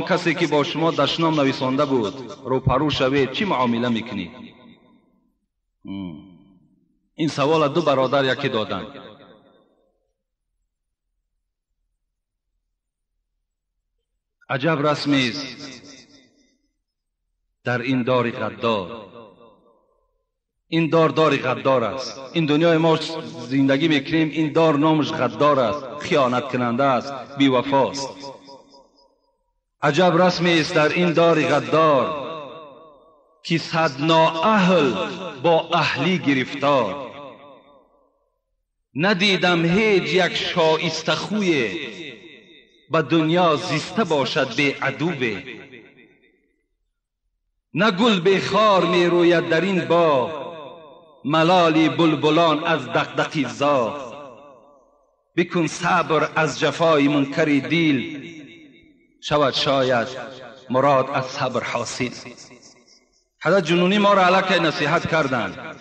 کسی که با شما دشنام نویسانده بود روپرو شوید چی معامله میکنید؟ این سوال دو برادر یکی دادن. عجب رسمی است در این دار غدار. این دار غدار است. این دنیای ما زندگی میکنیم، این دار نامش غدار است، خیانت کننده است، بی وفاست. عجب رسمی است در این دار غدار که صد نااهل با اهلی گرفتار. ندیدم هیچ یک شایسته خوی به دنیا زیسته باشد به عدوه. نه گل به خار می روید در این باغ، ملال بلبلان از دغدغه زاغ. بکن صبر از جفای منکر دیل، شود شاید مراد از صبر حاصل. حضرت جنونی ما را علیه نصیحت کردند.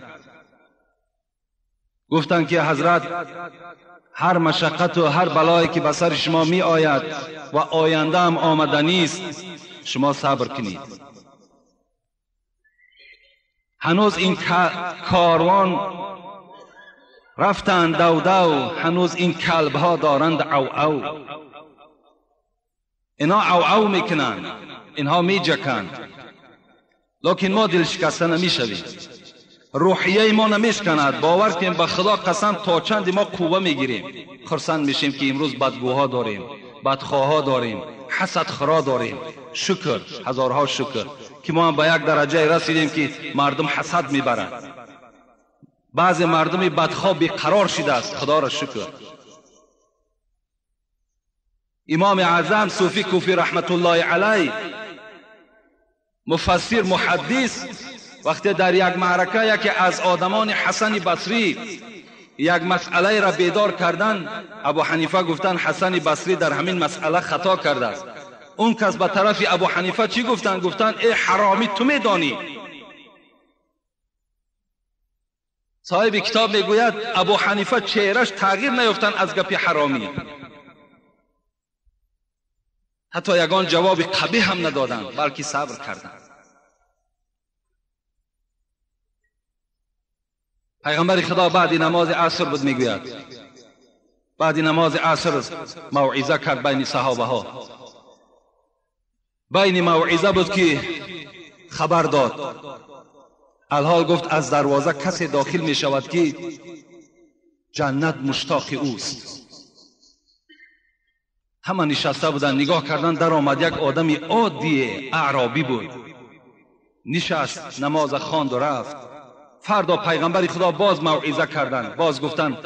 گفتند که حضرت هر مشقت و هر بلایی که به سر شما می آید و آینده هم آمدنی است، شما صبر کنید. هنوز این کاروان رفتند دو دو، هنوز این کلب ها دارند او او. اینا او او میکنند، اینها میجکند، لیکن ما دل شکسته نمیشویم. روحیه ما نمیشکند. باور کنیم به خدا قسم تا چند ما قوه میگیریم، خرسند میشیم که امروز بدگوها داریم، بدخواها داریم، حسد خرا داریم. شکر، هزارها شکر که ما به یک درجه رسیدیم که مردم حسد میبرند. بعض مردم بدخواه بیقرار شده است، خدا را شکر. امام اعظم صوفی کوفی رحمت الله علیه، مفسر محدث، وقتی در یک معرکه یکی از آدمان حسن بصری یک مسئله را بیدار کردن، ابو حنیفه گفتن حسن بصری در همین مسئله خطا کرده است. اون کس به طرف ابو حنیفه چی گفتن؟ گفتن ای حرامی تو میدانی. صاحب کتاب میگوید ابو حنیفه چهرش تغییر نیافتن از گپ حرامی، حتی یگان جواب قبیح هم ندادن، بلکه صبر کردند. پیغمبر خدا بعد نماز عصر بود میگوید، بعد نماز عصر موعظه کرد بین صحابه ها. بین موعظه بود که خبر داد، الحال گفت از دروازه کسی داخل می شود که جنت مشتاق اوست. همه نشسته بودن نگاه کردن، در آمد یک آدمی عادی اعرابی بود، نشست نماز خواند و رفت. فردا پیغمبر خدا باز موعظه کردند، باز گفتند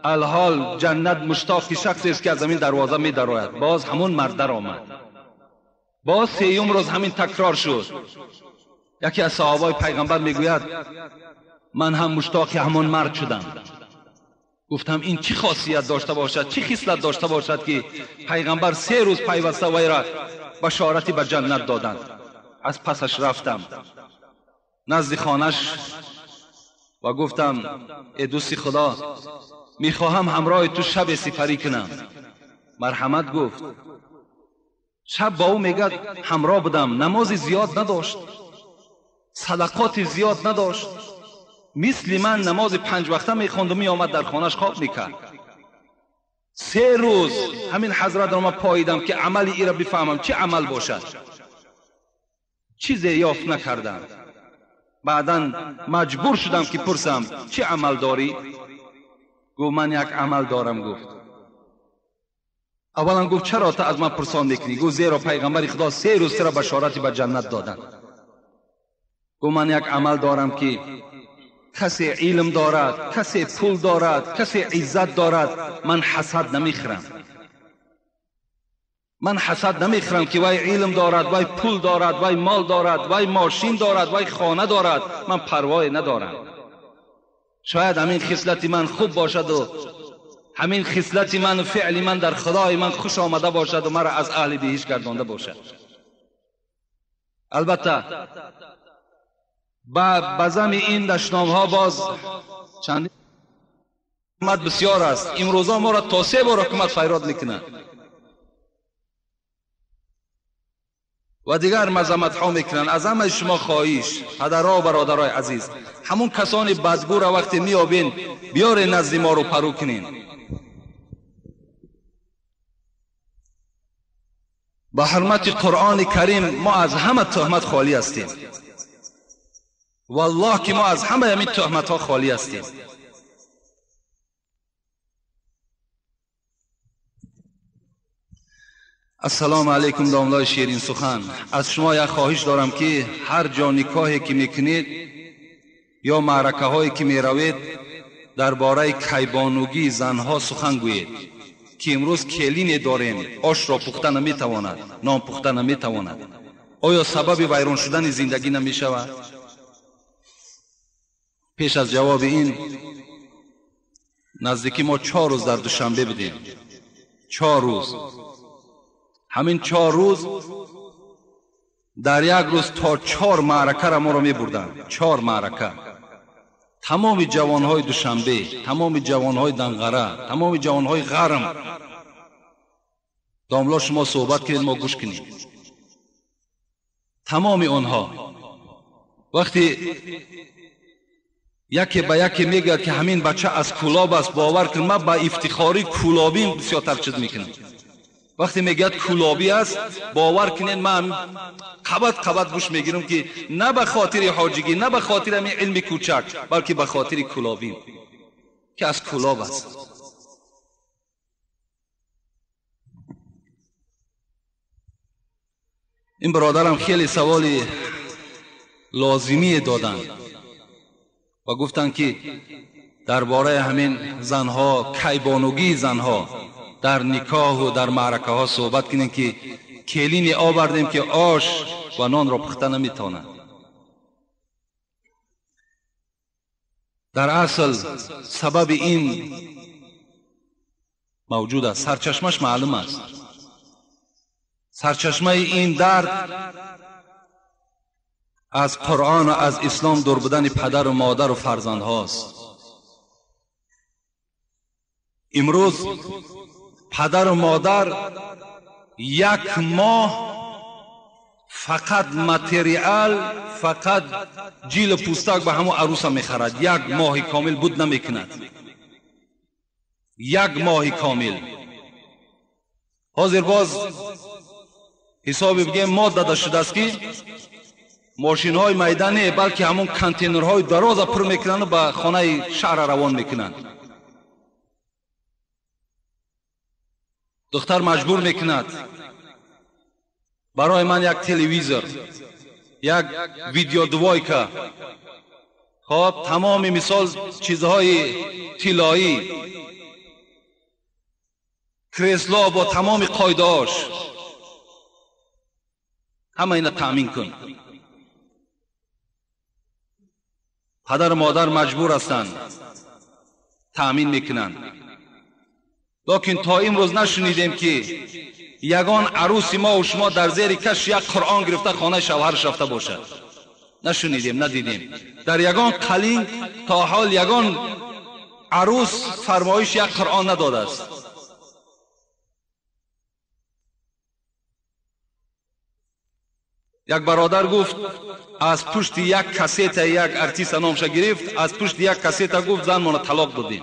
الحال جنت مشتاق شخصی است که از زمین دروازه می درآید. باز همون مرد در آمد. باز سیوم روز همین تکرار شد. یکی از صحابای پیغمبر میگوید من هم مشتاق همون مرد شدم. گفتم این چی خاصیت داشته باشد، چی خصلت داشته باشد که پیغمبر 3 روز پیوسته وی را بشارتی به جنت دادند. از پسش رفتم نزد خانش و گفتم ای دوستی خدا، میخواهم همراه تو شب سپری کنم. مرحمت گفت. شب با او میگد همراه بودم، نماز زیاد نداشت، صدقات زیاد نداشت، مثل من نماز 5 وقته میخوند و میآمد در خانهش خواب میکرد. 3 روز همین حضرت را ما پاییدم که عمل ای را بفهمم چه عمل باشد. چیزی یافت نکردم. بعدا مجبور شدم که پرسم چه عمل داری؟ گفت من یک عمل دارم. گفت اولا گفت چرا تا از من پرسان میکنی؟ گفت زیرا پیغمبر خدا 3 روز را بشارتی به جنت دادن. گفت من یک عمل دارم که کسی علم دارد، کسی پول دارد، کسی عزت دارد، من حسد نمیخرم. من حسد نمیخرم که وای علم دارد، وای پول دارد، وای مال دارد، وای ماشین دارد، وای خانه دارد، من پروایی ندارم. شاید همین خصلت من خوب باشد و همین خصلت من و فعل من در خدای من خوش آمده باشد و مرا از اهل بهشت گردانده باشد. البته با بزم این دشنام ها باز چند بسیار است. امروزا ما را تا 3 بار حکومت فریاد میکنه و دیگر مذمت ها میکنن. از همه شما خواهش، پدرها و برادرای عزیز، همون کسانی بدگو را وقتی میابین بیاره نزد ما رو پرو کنین. به حرمت قرآن کریم ما از همه تهمت خالی هستیم. والله که ما از همه همین تهمت ها خالی هستیم. السلام علیکم داملای شیرین سخن. از شما یک خواهش دارم که هر جا نکاحی که میکنید یا معرکه هایی که میروید درباره کیبانوگی زنها سخن گویید که امروز کلین داریم، آش را پخته نمیتواند، نان پخته نمیتواند. آیا سبب ویران شدن زندگی نمیشود؟ پیش از جواب این، نزدیکی ما 4 روز در دوشنبه بدیم. 4 روز. همین 4 روز در یک روز تا 4 معرکه را ما را می بردن. 4 معرکه. تمام جوانهای دوشنبه، تمام جوانهای دنغره، تمام جوانهای غرم. داملا شما صحبت کنید، ما گوش کنید. تمام آنها وقتی یکی به یکی میگه که همین بچه از کلاب است، باور کن من با افتخاری کلابیم بسیار ترچد میکنم. وقتی میگه کلابی است، باور کنین من قبط گوش میگیرم که نه به خاطر حاجگی، نه به خاطر همین علم کوچک، بلکه به خاطر کلابی که از کلاب است. این برادرم خیلی سوالی لازمی دادن و گفتن که درباره همین زنها، کیبانوگی زنها در نکاح و در معرکه ها صحبت کنیم که کلین آوردیم که آش و نان را پخته نمیتواند. در اصل سبب این موجود است، سرچشمش معلوم است. سرچشمه این درد از قرآن و از اسلام دور بودن پدر و مادر و فرزند هاست. امروز پدر و مادر 1 ماه فقط متریال، فقط جیل پوستک به همون عروس میخرد. 1 ماه کامل بود نمیکند. 1 ماه کامل. حاضر باز حساب بگیم ما داده شده است که ماشین های میدانی بلکه همون کانتینر های دراز پر میکنن و به خانه شهر روان میکنن. دختر مجبور میکند برای من یک تلویزور، یک ویدیو دوایکا، خب تمام مثال چیزهای طلایی، کرسلا با تمام قاعده‌اش، همه اینا تامین کن. پدر و مادر مجبور هستند تامین میکنند. لیکن تا امروز نشنیدیم که یگان عروس ما و شما در زیر کش یک قرآن گرفته خانه شوهرش رفته باشد. نشنیدیم، ندیدیم. در یگان قلین تا حال یگان عروس فرمایش یک قرآن نداده است. یک برادر گفت از پشت یک کسیت یک ارتیست نامش گرفت، از پشت یک کسیت گفت زن منو طلاق دادیم.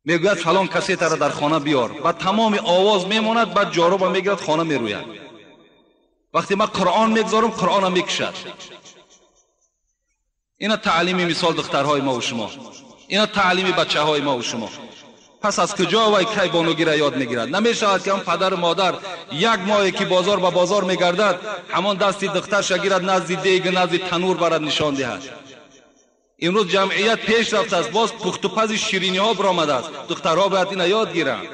میگوید فلان کسیت را در خانه بیار، بعد تمام آواز میماند، بعد جارو میگیرد خانه میروید. وقتی من قرآن میگذارم قرآن میکشد. اینا تعلیمی مثال دخترهای ما و شما، اینا تعلیمی بچه های ما و شما. پس از کجا وای کیبانوگی را یاد میگیرد؟ نمیشود که هم پدر و مادر 1 ماهی که بازار به بازار میگردد همان دستی دخترش گیرد نزد دیگ نزد تنور برد نشان دهد. امروز جمعیت پیش رفته است، باز پخت و پز شیرینی ها برآمده است. دخترها باید اینا یاد گیرند.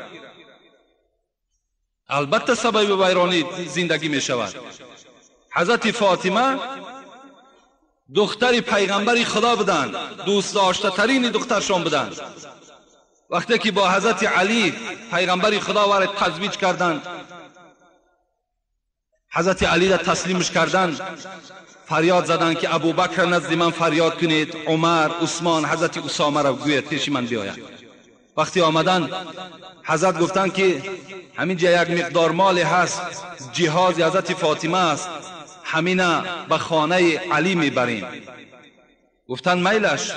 البته سبب ویرانی زندگی می شود. حضرت فاطمه دختر پیغمبر خدا بودند، دوست داشته ترین دخترشان بودند. وقتی که با حضرت علی پیغمبر خدا وارد تزویج کردند، حضرت علی را تسلیمش کردن، فریاد زدن که ابوبکر نزد من فریاد کنید، عمر، عثمان، حضرت اسامه را گوید پیش من بیاید. وقتی آمدن حضرت گفتن که همین جا یک مقدار مال هست، جهاز حضرت فاطمه است، همین به خانه علی میبریم. گفتن میلش.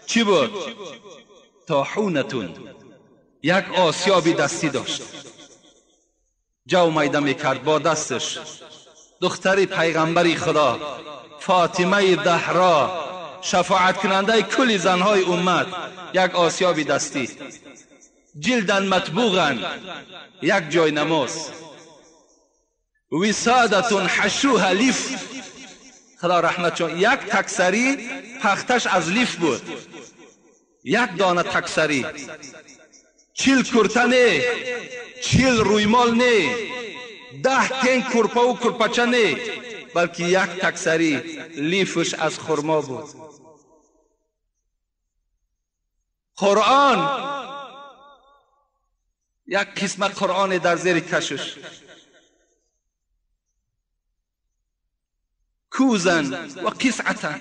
چی بود؟ طاحونتون، یک آسیابی دستی داشت، جو میده میکرد با دستش. دختری پیغمبری خدا فاطمه زهرا، شفاعت کننده کل زنهای امت، یک آسیابی دستی، جلدن مطبوغن، یک جای نماز، وسادتون حشوها لیف، خدا رحمت چون، یک تکسری پختش از لیف بود، یک دانه تکسری، 40 کرته نه، 40 رویمال نه، 10 تنگ کرپه و کرپچه نه، بلکه یک تکسری لیفش از خرما بود. قرآن، یک قسم قرآن در زیر کشش، کوزن و قسعتن،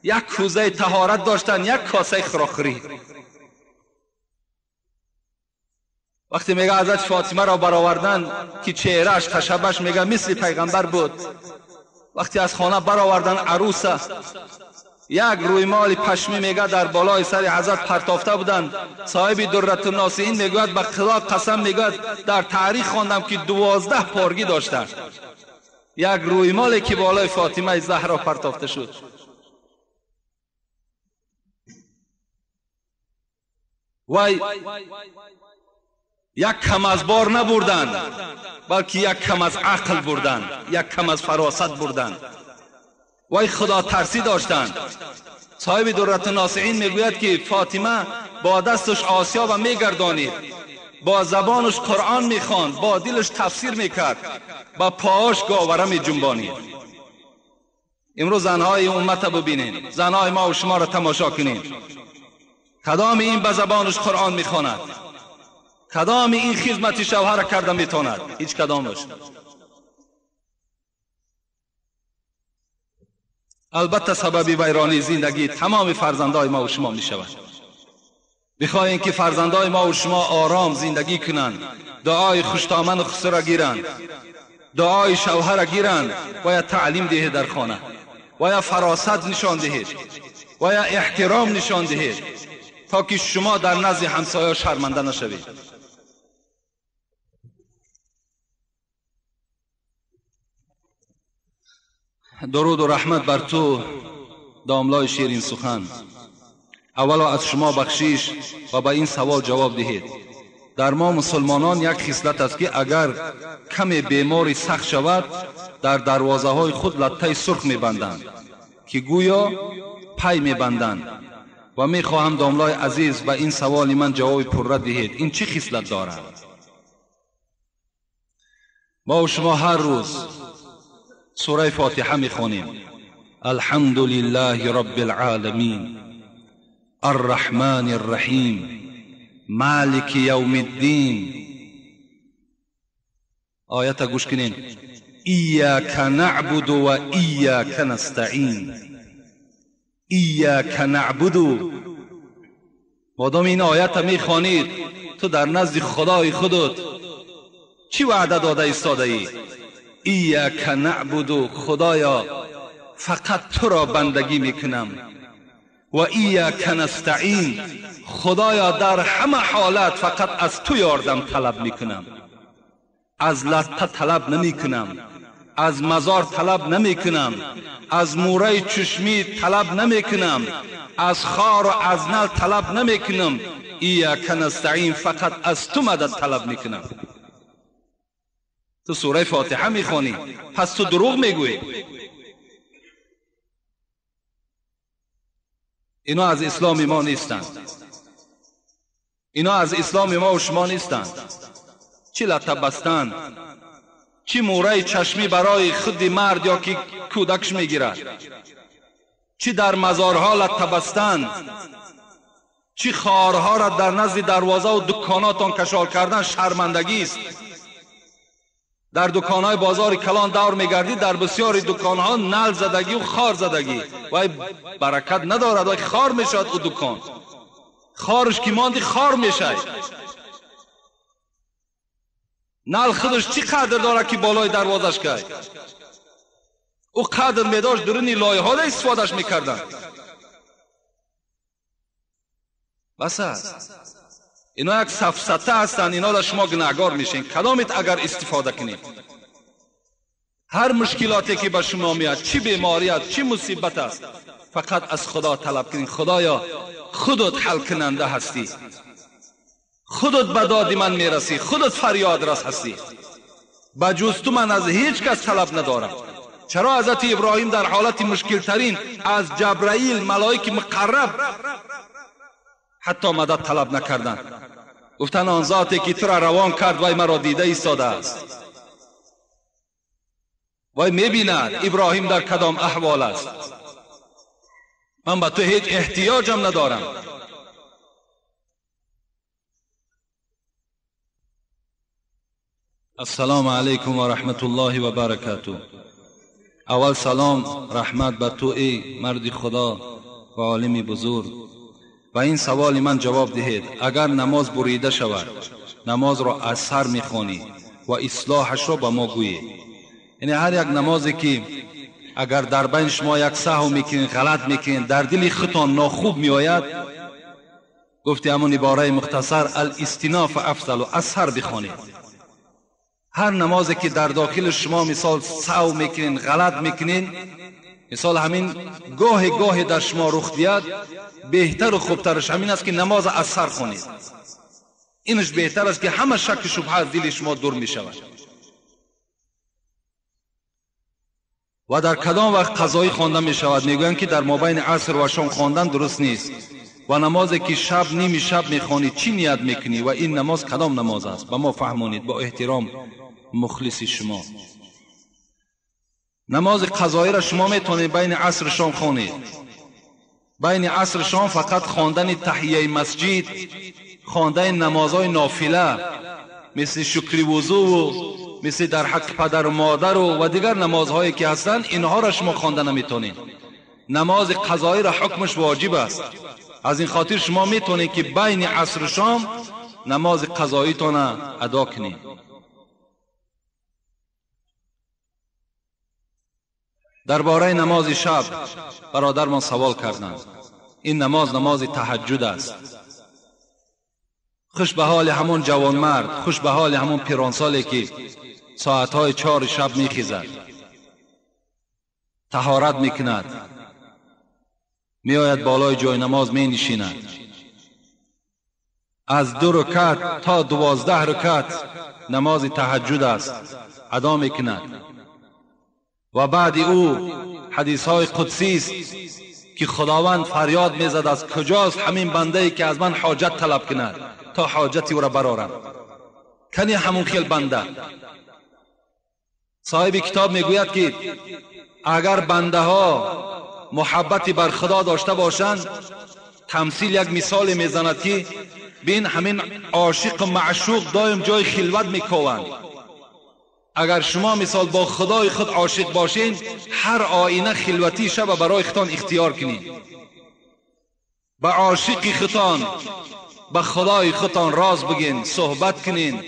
یک کوزه طهارت داشتن، یک کاسه خراخری. وقتی میگه حضرت فاطمه را برآوردن که چهرهش تشبهش، میگه مثل پیغمبر بود. وقتی از خانه برآوردن عروسه، یک رویمال پشمی میگه در بالای سر حضرت پرتافته بودند. صاحب درة الناصحین میگوید به خدا قسم، میگوید در تاریخ خواندم که 12 پارگی داشتند. یک رویمالی که بالای فاطمه زهرا پرتافته شد. وای یک کم از بار نبردند، بلکه یک کم از عقل بردند، یک کم از فراست بردند. وای خدا ترسی داشتند. صاحب درة الناصحین میگوید که فاطمه با دستش آسیاب میگردانید، با زبانش قرآن میخواند، با دلش تفسیر میکرد، با پاهاش گاوره میجنبانید. امروز زنهای امت ببینید، زنهای ما و شما را تماشا کنید، کدام این به زبانش قرآن میخواند، کدام این خدمت شوهر کرده میتواند؟ هیچ کدامش. البته سبب ویرانی زندگی تمام فرزندای ما و شما می شود. بخواهیم که فرزندای ما و شما آرام زندگی کنند، دعای خوشتامن و خسر را گیرند، دعای شوهر را گیرند، باید تعلیم دهید در خانه، باید فراست نشان دهید، باید احترام نشان دهید، تا که شما در نزد همسایه شرمنده نشوید. درود و رحمت بر تو داملای شیرین سخن. اولا از شما بخشش و به این سوال جواب دهید. در ما مسلمانان یک خصلت است که اگر کمی بیماری سخت شود، در دروازه های خود لطه سرخ میبندند که گویا پی میبندند. و میخواهم داملای عزیز به این سوال من جواب پررد دهید. این چه خصلت دارد؟ ما و شما هر روز سوره فاتحه میخوانیم. الحمد لله رب العالمین الرحمن الرحیم مالک یوم الدین. آیت گوش کنین. ایاک نعبد و ایاک نستعین. ایاک نعبد. مادام این آیت میخوانید، تو در نزد خدای خودت چی وعده داده ایستاده ای؟ ایاک نعبد، خدایا فقط تو را بندگی میکنم. و ایاک نستعین، خدایا در همه حالت فقط از تو یاردم طلب میکنم. از لطه طلب نمیکنم، از مزار طلب نمیکنم، از موره چشمی طلب نمیکنم، از خار و از نل طلب نمیکنم. ایاک نستعین، فقط از تو مدد طلب میکنم. تو سوره فاتحه میخوانی، پس تو دروغ میگویی. اینا از اسلام ما نیستند، اینا از اسلام ما و شما نیستند. چی لطه بستند، چی موره چشمی برای خود مرد یا که کودکش میگیرد، چی در مزارها لطه بستند، چی خارها را در نزد دروازه و دکاناتان کشال کردن شرمندگی است. در دکانهای بازار کلان دور میگردی، در بسیاری دکانها نل زدگی و خار زدگی و برکت ندارد و خار میشد. او دکان خارش که ماندی خار میشه. نل خودش چی قدر داره که بالای دروازش که او قدر میداشت درونی لایه ها استفادهش میکردن. بس است. اینا یک سفسطه هستند، اینا در شما گناهکار میشین. کدامت اگر استفاده کنید، هر مشکلاتی که به شما میاد، چی بیماری است، چی مصیبت است، فقط از خدا طلب کنید. خدایا خودت حل کننده هستی، خودت به داد من میرسی، خودت فریاد رس هستی، بجز تو من از هیچ کس طلب ندارم. چرا حضرت ابراهیم در حالت مشکل ترین از جبرائیل ملائک مقرب حتی مدد طلب نکردند؟ گفتن آن ذاتی که تو را روان کرد وی مرا دیده ایستاده است، وی میبیند ابراهیم در کدام احوال است، من به تو هیچ احتیاجم ندارم. السلام علیکم و رحمت الله و برکاته. اول سلام رحمت به تو ای مرد خدا و عالم بزرگ. و این سوال من جواب دهید. اگر نماز بریده شود، نماز را از سر میخوانی و اصلاحش را به ما گویی. یعنی هر یک نمازی که اگر در بین شما یک سهو میکنین، غلط میکنین، در دل خودتان ناخوب میآید، گفتی همون عباره مختصر الاستناف افضل و از سر بخوانید. هر نمازی که در داخل شما مثال سهو میکنین، غلط میکنین، مثال همین گاه در شما رخ بیاد، بهتر و خوبترش همین است که نماز از سر خوانید. اینش بهتر است که همه شک شبهه از دل شما دور می شود. و در کدام وقت قضایی خوانده می شود؟ میگویند که در مابین عصر و شام خواندن درست نیست. و نمازی که شب نیم شب میخوانی چی نیت میکنی و این نماز کدام نماز است؟ به ما فهمونید با احترام مخلص شما. نماز قضایی را شما میتونید بین عصر شام خوانید. بین عصر شام فقط خواندن تحیه مسجد، خواندن نمازهای نافله مثل شکر وضو و مثل در حق پدر و مادر و دیگر نمازهایی که هستند، اینها را شما خوانده نمیتونید. نماز قضایی را حکمش واجب است. از این خاطر شما میتونید که بین عصر شام نماز قضاییتون ادا کنید. درباره نماز شب برادر من سوال کردند. این نماز تهجد است. خوش به حال همون جوان مرد، خوش به حال همون پیرانسالی که ساعتهای 4 شب میخیزد، طهارت میکند، میآید بالای جای نماز می نشیند، از 2 رکعت تا 12 رکعت نماز تهجد است ادا میکند. و بعد او حدیث های قدسی است که خداوند فریاد میزد از کجاست همین بنده ای که از من حاجت طلب کند تا حاجتی او را برارم. کنی همون خیل بنده. صاحب کتاب میگوید که اگر بنده ها محبتی بر خدا داشته باشند، تمثیل یک مثال میزند که بین همین عاشق و معشوق دایم جای خلوت میکوند. اگر شما مثال با خدای خود عاشق باشین، هر آینه خلوتی شب برای خودتان اختیار کنین. با عاشق خودتان، با خدای خودتان راز بگین، صحبت کنین،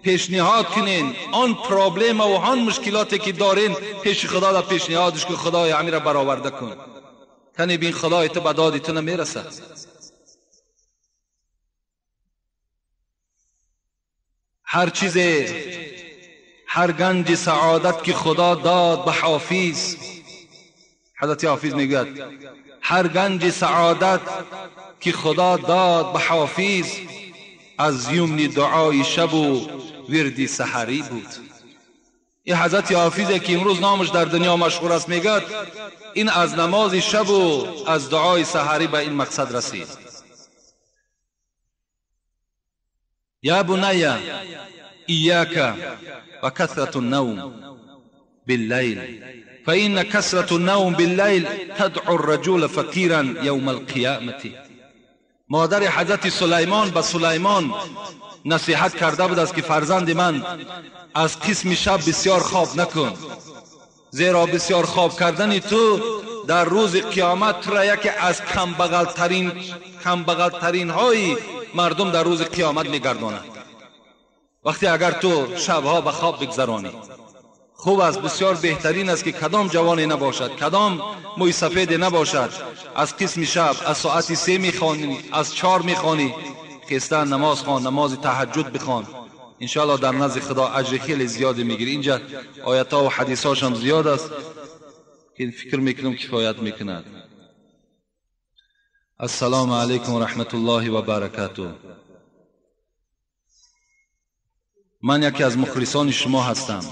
پیشنهاد کنین. آن پرابلم و آن مشکلاتی که دارین پیش خدا را پیشنهادش که خدای همین را برآورده کن. کنی بین خدای تو به داد تو نمیرسه. هر چیز، هر گنج سعادت که خدا داد به حافظ، حضرت حافظ میگوید هر گنج سعادت که خدا داد به حافظ، از یمن دعای شب و ورد سحری بود. این حضرت حافظی که امروز نامش در دنیا مشهور است میگوید این از نماز شب و از دعای سحری به این مقصد رسید. یا بنی ایاک و کثرت النوم باللیل فإن کثرت النوم باللیل تدعو الرجل فقیرا یوم القیامة. مادر حضرت سلیمان به سلیمان نصیحت کرده بود است که فرزند من از قسم شب بسیار خواب نکن، زیرا بسیار خواب کردن تو در روز قیامت تو را یکی از کمبغل ترین های مردم در روز قیامت میگرداند. وقتی اگر تو شبها به خواب بگذرانی، خوب است، بسیار بهترین است که کدام جوانی نباشد، کدام موی سفید نباشد، از قسم شب از ساعت 3 میخوانی، از 4 میخوانی، خیستن نماز خوان، نماز تهجد بخوان، انشاءالله در نزد خدا اجر خیلی زیادی میگیری. اینجا آیات ها و حدیث هاش هم زیاد است که فکر میکنم کفایت میکند. السلام علیکم و رحمت الله و برکاته. من یکی از مخلصان شما هستم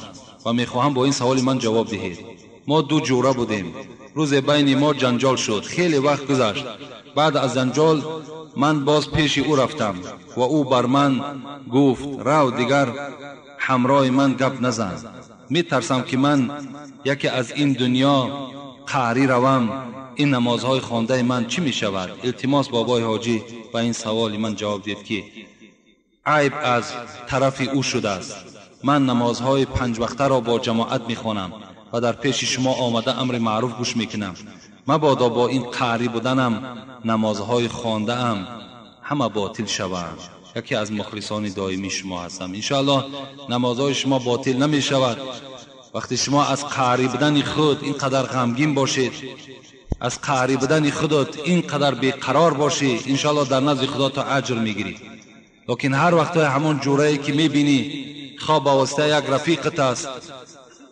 و میخواهم با این سوال من جواب دهید. ما دو جوره بودیم، روز بین ما جنجال شد، خیلی وقت گذشت. بعد از جنجال من باز پیش او رفتم و او بر من گفت رو دیگر همراه من گپ نزن، میترسم که من یکی از این دنیا قهری روم، این نمازهای خوانده من چی میشود؟ التماس بابای حاجی و این سوال من جواب دید که عیب از طرف او شده است. من نمازهای 5 وقته را با جماعت میخوانم و در پیش شما آمده امر معروف گوش میکنم. مبادا با این قهری بودنم نمازهای خوانده ام همه باطل شود. یکی از مخلصان دائمی شما هستم. انشاءالله نمازهای شما باطل نمی شود. وقتی شما از قهری بودن خود اینقدر غمگین باشید، از قهری بودن خودت اینقدر بیقرار باشی، انشاءالله در نزد خدا تا اجر میگیری. لیکن هر وقت همون جورایی که میبینی خواه با واسطه یک رفیقت است،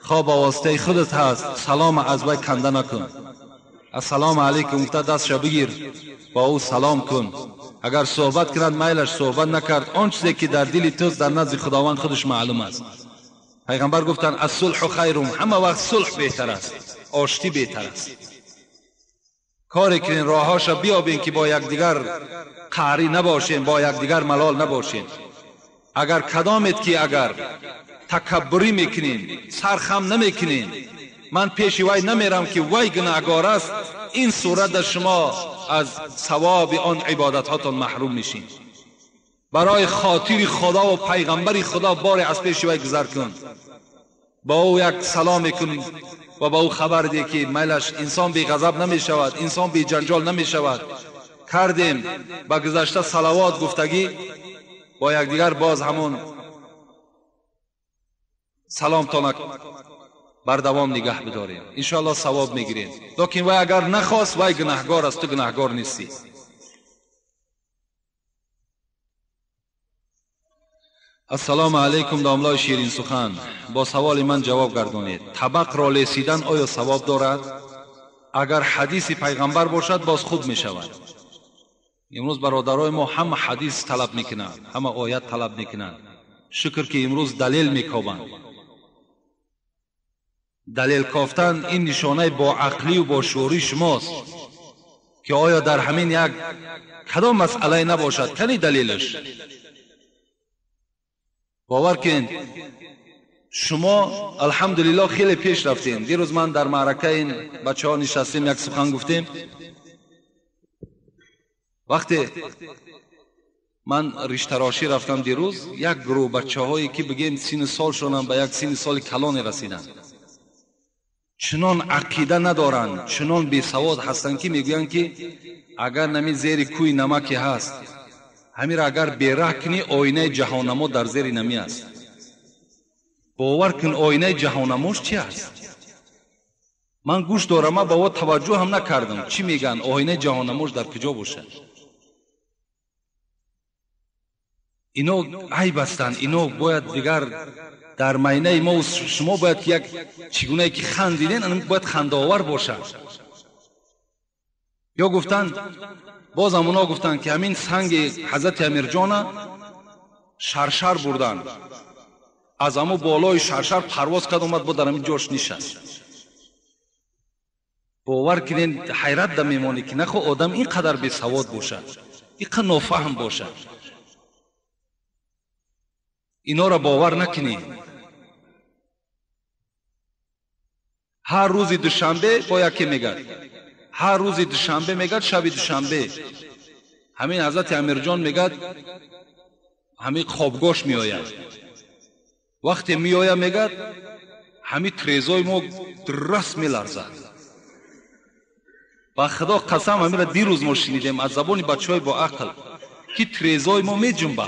خواه با واسطه خودت هست، سلام از وی کنده نکن. السلام علیکم گفته دستش بگیر، با او سلام کن. اگر صحبت کرد میلش، صحبت نکرد، آن چیزی که در دل توست در نزد خداوند خودش معلوم است. پیغمبر گفتن الصلح خیر، همه وقت صلح بهتر است، آشتی بهتر است. کاری کنین راهاش بیابین که با یکدیگر قهری نباشین، با یکدیگر ملال نباشین. اگر کدامت که اگر تکبری میکنین، سرخم نمیکنین، من پیش وی نمیرم که وی گناهگار است، این صورت در شما از ثواب آن عبادت هاتون محروم میشین. برای خاطر خدا و پیغمبر خدا بار از پیش وی گذر کن، با او یک سلام کن و با او خبر ده که میلش انسان بی غضب نمی شود، انسان بی جنجال نمی شود. کردیم با گذشته صلوات گفتگی، با یک دیگر باز همون سلام تانک بر دوام نگه بداریم، انشاءالله ثواب میگیریم. لیکن وی اگر نخواست، وی گناهگار است، تو گناهگار نیستی. السلام علیکم داملای شیرین سخن، با سوال من جواب گردانید. طبق را لیسیدن آیا ثواب دارد؟ اگر حدیث پیغمبر باشد باز خوب می شود. امروز برادرای ما همه حدیث طلب میکنند، همه آیت طلب میکنند. شکر که امروز دلیل میکوبند. دلیل کافتن این نشانه با عقلی و با شعوری شماست که آیا در همین یک کدام مسئله نباشد کنی دلیلش. باور کن شما الحمدلله خیلی پیش رفتین. دیروز من در معرکه این بچه ها نشستیم، یک سخن گفتیم. وقتی من ریشتراشی رفتم دیروز، یک گروه بچه هایی که بگیم سین سال شونن به یک سین سال کلان رسیدن، چنان عقیده ندارن، چنان بی سواد هستن که میگوین که اگر نمی زیر کوی نمکی هست، همین اگر بیره کنی آینه جهانمو در زیر نمی است. باور کن آینه جهانموش چی است؟ من گوش دارم، با او توجه هم نکردم چی میگن آینه جهانموش در کجا باشد. اینو عیب هستند، اینو باید دیگر در معنی ما و شما باید یک چگونه که خندیدین این باید خنده‌آور باشد. یا گفتن باز اونا گفتن که همین سنگ حضرت امیر جان شرشر بردن، از همو بالای شرشر پرواز کرد اومد با در همین جاش نشست. باور کنین حیرت دم میمانی که نخو آدم اینقدر بی سواد باشد، اینقدر نافهم باشد. اینا را باور نکنین. هر روز دوشنبه با یکی میگد، هر روز دوشنبه میگد، شب دوشنبه همین حضرت امیر جان میگد همین خوابگاش می آید. وقتی می آید میگد همین تریزای ما درست می لرزد. با خدا قسم همین را دیروز ما شنیدیم از زبان بچه‌های با عقل که تریزای ما می جنبه.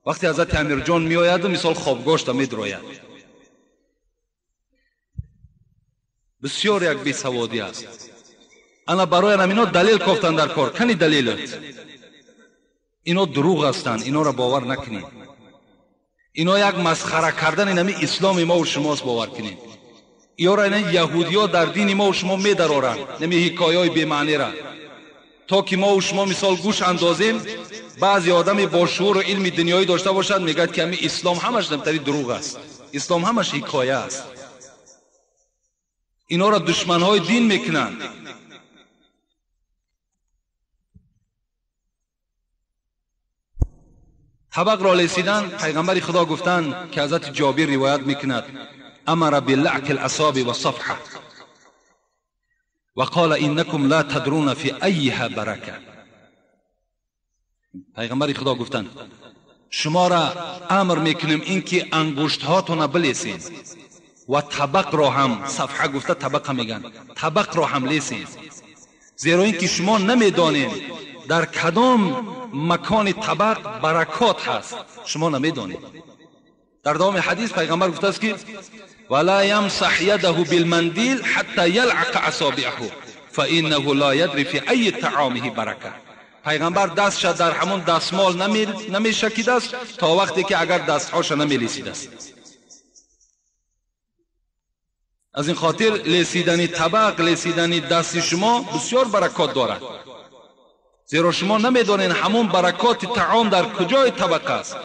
وقتی حضرت امیر جان می آید مثال خوابگاش تا می دراید. بسیار یک بی سوادی است. انا برای اینا دلیل گفتن در کار کنی دلیلت. اینا دروغ هستند، اینا را باور نکنید. اینا یک مسخره کردن اینمی اسلام ما و شماست، باور کنید. اینا یهودی‌ها در دین ما و شما می‌درارند، نمی حکایه‌های بی معنی را تا که ما و شما مثال گوش اندازیم. بعضی آدم با شعور و علم دنیایی داشته باشد میگه که همین اسلام همش نمتری دروغ است، اسلام همش حکایه است. اینا را دشمن‌های دین میکنند. طبق را لیسیدن پیغمبر خدا گفتند که حضرت جابر روایت میکند امر باللعق الاصابع والصفحه وقال انکم لا تدرون فی ایها برکه. پیغمبر خدا گفتند شما را امر میکنیم اینکه انگشت هاتون بلیسین و طبق را هم، صفحه گفته طبق میگن، طبق را هم لیسین، زیرا اینکه شما نمیدانید در کدام مکان طبق برکات هست، شما نمیدانید. در دوام حدیث پیغمبر گفته است که ولا یمسح یده بالمندیل حتی یلعق اصابعه فانه لا یدری فی ای طعامه برکه. پیغمبر دستش در همون دستمال نمیشکیده است تا وقتی که اگر دستهاش نمیلیسیده است. از این خاطر لیسیدن طبق، لیسیدن دست شما بسیار برکات دارد، زیرا شما نمیدانید همون برکات طعام در کجای طبق است،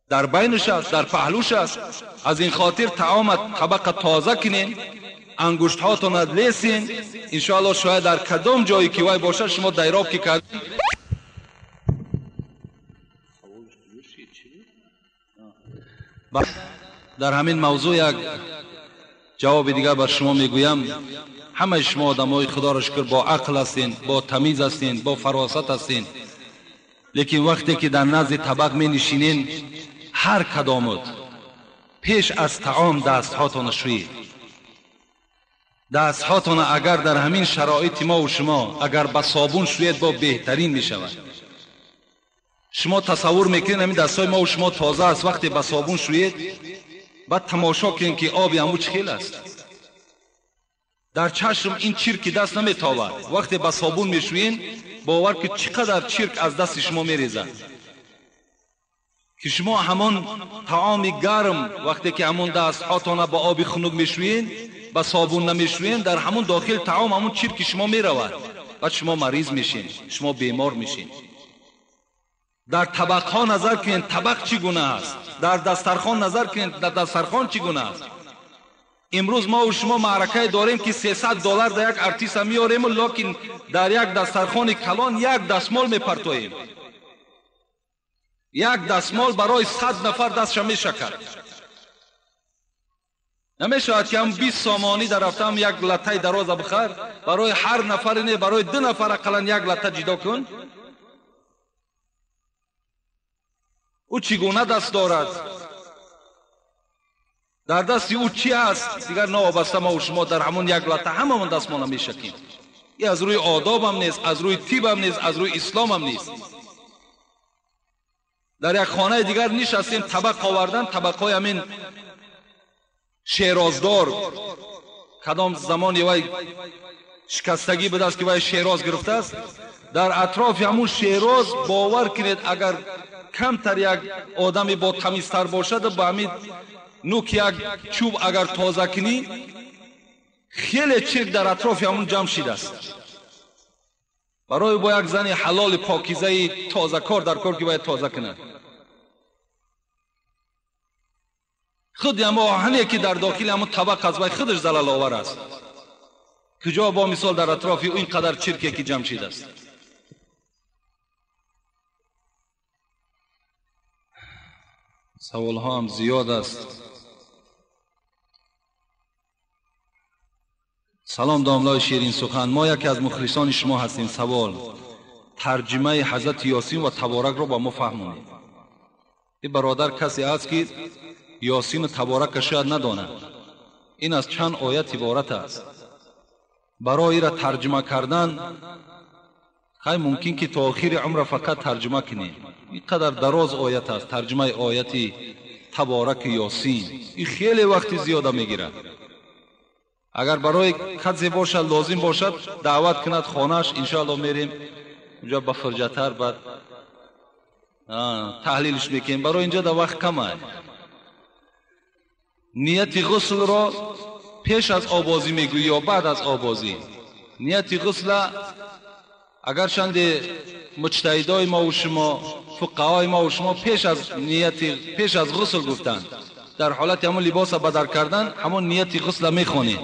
در بینش است، در پهلوش است. از این خاطر طعام طبق تازه کنین، انگشت هاتون لیسین، انشاءالله شاید در کدام جایی که وای باشه شما دیراب که کردین. در همین موضوع یک جواب دیگر بر شما میگویم. همه شما آدمای خدا را شکر با عقل هستین، با تمیز هستین، با فراست هستین، لیکن وقتی که در نزد طبق می نشینین هر کدامت پیش از طعام دست هاتون شویید. دست هاتون اگر در همین شرایط ما و شما اگر با صابون شوید با بهترین می شود. شما تصور میکنید همین دستای ما و شما تازه است، وقتی با صابون شوید بعد تماشا کنید که آبی همو چخیل است. در چشم این چرک دست نمیتابد. وقتی با صابون میشوین باور که چقدر چرک از دست شما میریزد. که شما همون طعام گرم وقتی که همون دست هاتون با آب خنک میشوین با صابون نمیشوین، در همون داخل طعام همون چرک شما میرود، بعد شما مریض میشین، شما بیمار میشین. در طبق ها نظر کنید طبق چگونه است، در دسترخوان نظر کنید در دسترخوان چگونه است. امروز ما و شما معرکه داریم که $300 در یک ارتیس میاریم، لیکن در یک دسترخوان کلان یک دستمال میپرتویم. یک دستمال برای 100 نفر دستش میشکد. نمیشود که هم 20 سامانی در هفته هم یک لطه دراز بخیر برای هر نفر نه، برای 2 نفر اقلا یک لطه جدا کن. او چگونه دست دارد؟ در دستی او چی است؟ دیگر نوابسته ما و شما در همون یک لطه هممون دستمال میشکیم. این از روی آداب هم نیست، از روی طب هم نیست، از روی اسلام هم نیست. در یک خانه دیگر نشستیم طبق آوردن، طبقای همین شیرازدار، کدام زمانی وای شکستگی به دست که وای شیراز گرفته است، در اطراف همون شیراز باور کنید اگر کمتر یک آدمی با تمیزتر باشد با همین نوک یک چوب اگر تازه کنی خیلی چرک در اطراف همون جمع شده است. برای با یک زن حلال پاکیزه تازه کار در کار که باید تازه کنه، خود هم آهنی که در داخل همون طبق از وای خودش زلال آور است، کجا با مثال در اطراف او اینقدر چرکی که جمع شده است. سوال ها هم زیاد است. سلام داملای شیرین سخن، ما یکی از مخلصان شما هستیم. سوال ترجمه حضرت یاسین و تبارک را با ما فهمونید. این برادر کسی است که یاسین و تبارک شاید نداند. این از چند آیت عبارت است. برای را ترجمه کردن خیلی ممکن که تا آخر عمر فقط ترجمه کنیم. اینقدر دراز آیت است. ترجمه آیت تبارک یاسین این خیلی وقت زیاده میگیرد. اگر برای کسی باشد لازم باشد دعوت کند خانهش، انشاءالله میریم اونجا با فرجتر بعد تحلیلش میکنیم. برای اینجا در وقت کم است. نیت غسل را پیش از آبازی میگویی یا بعد از آبازی؟ نیت غسل اگر چند مجتهدای ما و شما، فقهای ما و شما پیش از غسل گفتند، در حالت همون لباس بدر کردن همون نیت غسل میخونید.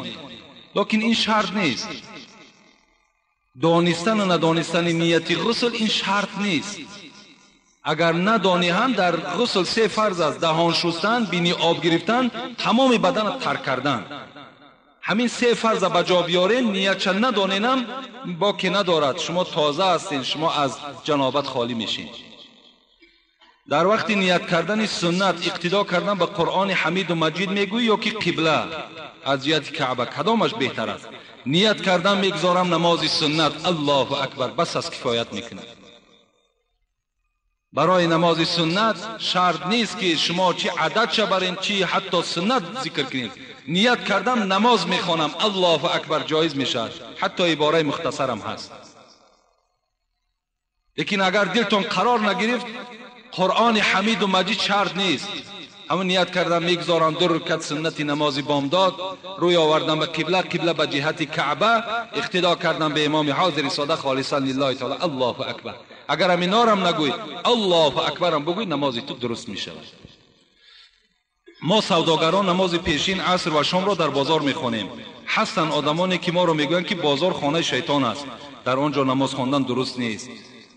لیکن این شرط نیست. دانستن و ندانستن نیت غسل این شرط نیست. اگر ندانی هم در غسل 3 فرض است: دهان شستن، بینی آب گرفتن، تمام بدن ترک کردن. همین 3 فرض به جا بیارین، نیت چند ندانینم باکی ندارد. شما تازه هستین، شما از جنابت خالی میشین. در وقت نیت کردن سنت اقتدا کردن به قرآن حمید و مجید میگویی یا که قبله از جهت کعبه؟ کدامش بهتر است؟ نیت کردن میگذارم نماز سنت، الله اکبر، بس از کفایت میکنه. برای نماز سنت شرط نیست که شما چی عدد چه برین چی حتی سنت ذکر کنید. نیت کردم نماز میخوانم، الله اکبر جایز میشد، حتی عباره مختصرم هست. لیکن اگر دلتون قرار نگرفت قرآن حمید و مجید شرط نیست. همون نیت کردم میگذارم 2 رکعت سنت نماز بامداد، روی آوردم به قبله به جهت کعبه، اقتدا کردم به امام حاضر ساده خالصا لله تعالی، الله اکبر. اگر همین نارم نگوی الله اکبرم بگوی، نماز تو درست میشود. ما سوداگران نماز پیشین عصر و شام را در بازار میخوانیم. هستن آدمانی که ما را میگویند که بازار خانه شیطان است، در آنجا نماز خواندن درست نیست.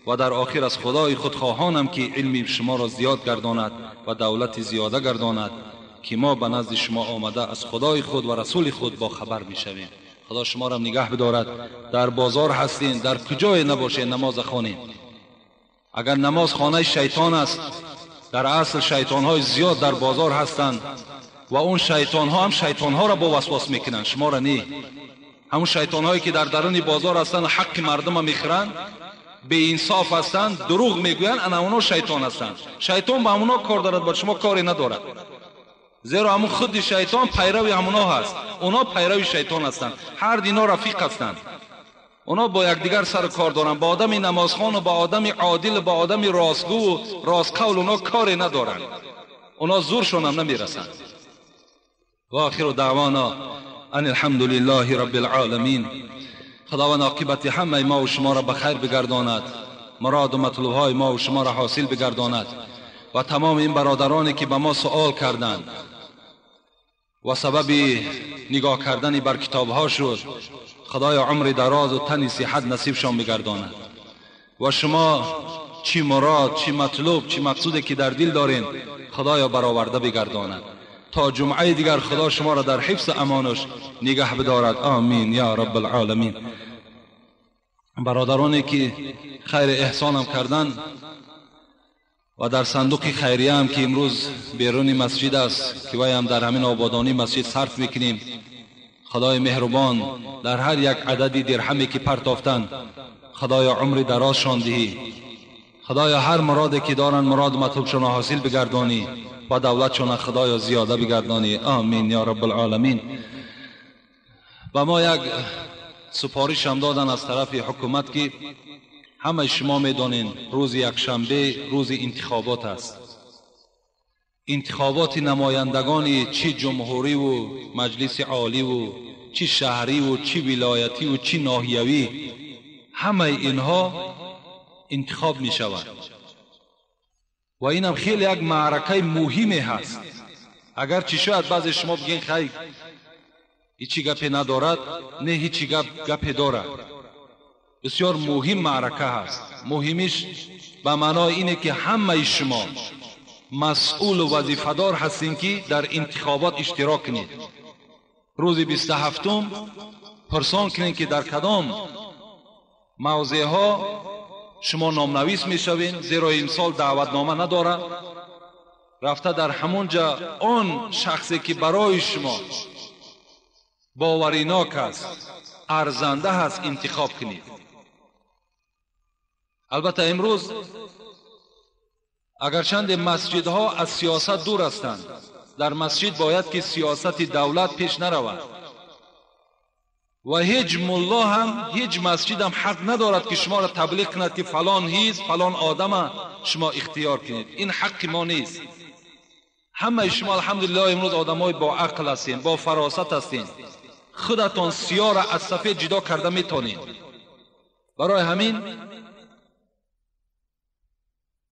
و در آخر از خدای خود خواهانم که علم شما را زیاد گرداند و دولت زیاده گرداند که ما به نزد شما آمده از خدای خود و رسول خود با خبر میشویم. خدا شما را نگه بدارد. در بازار هستین، در کجای نباشه نماز خوانید. اگر نماز خانه شیطان است، در اصل شیطان های زیاد در بازار هستند و اون شیطان ها هم شیطان ها را با وسواس میکنند، شما را نه. همون شیطان هایی که در درون بازار هستند حق مردم میخرند، بی انصاف هستند، دروغ میگویند، انا اونا شیطان هستند. شیطان با اونا کار دارد، با شما کاری ندارد. زیرا همون خود شیطان پیروی همونا هست، اونا پیروی شیطان هستند. هر دینا رفیق هستند. اونا با یکدیگر سر کار دارند. با آدم نمازخوان و با آدم عادل، با آدم راستگو و راست قول اونا کاری ندارند. اونا زورشون هم نمیرسند. و آخر دعوانا ان الحمد لله رب العالمین. خداوند عاقبت همه ما و شما را به خیر بگرداند، مراد و مطلوب های ما و شما را حاصل بگرداند و تمام این برادرانی که به ما سوال کردند و سبب نگاه کردن بر کتاب ها شد، خدای عمر دراز و تن صحت نصیب شان بگرداند و شما چی مراد، چی مطلوب، چی مقصودی که در دل دارین خدایا برآورده بگرداند. تا جمعه دیگر خدا شما را در حفظ امانش نگه بدارد. آمین یا رب العالمین. برادرانی که خیر احسانم کردن و در صندوق خیریه هم که امروز بیرون مسجد است که وای هم در همین آبادانی مسجد صرف میکنیم، خدای مهربان در هر یک عددی درهمی که پرتافتن خدایا عمر درازشان دهی. خدایا هر مرادی که دارن مراد مطلوبشان حاصل بگردانی و دولتشان خدایا زیاده بگردانی. آمین یا رب العالمین. و ما یک سپارش هم دادن از طرف حکومت که همه شما میدانین روز یکشنبه روز انتخابات است. انتخابات نمایندگان چی جمهوری و مجلس عالی و چی شهری و چی ولایتی و چی ناحیوی، همه اینها انتخاب می شود و اینم خیلی یک معرکه مهمی هست. اگر چی شاید بعضی شما بگین خیلی هیچی گپی ندارد، نه هیچی گپی دارد. بسیار مهم معرکه هست. مهمیش به معنای اینه که همه شما مسئول و وظیفه‌دار هستین که در انتخابات اشتراک کنید. روز 27 پرسان کنید که در کدام موضع ها شما نامنویس میشوین، زیرا امسال دعوتنامه نداره. رفته در همونجا آن شخصی که برای شما باوریناک است، ارزنده است، انتخاب کنید. البته امروز اگرچند مسجدها از سیاست دور هستند، در مسجد باید که سیاست دولت پیش نرود و هیچ ملا هم، هیچ مسجد هم حق ندارد که شما را تبلیغ کند که فلان حزب فلان آدم شما اختیار کنید. این حق ما نیست. همه شما الحمدلله امروز آدمای با عقل هستین، با فراست هستین، خودتان سیاه را از سفید جدا کرده میتونید. برای همین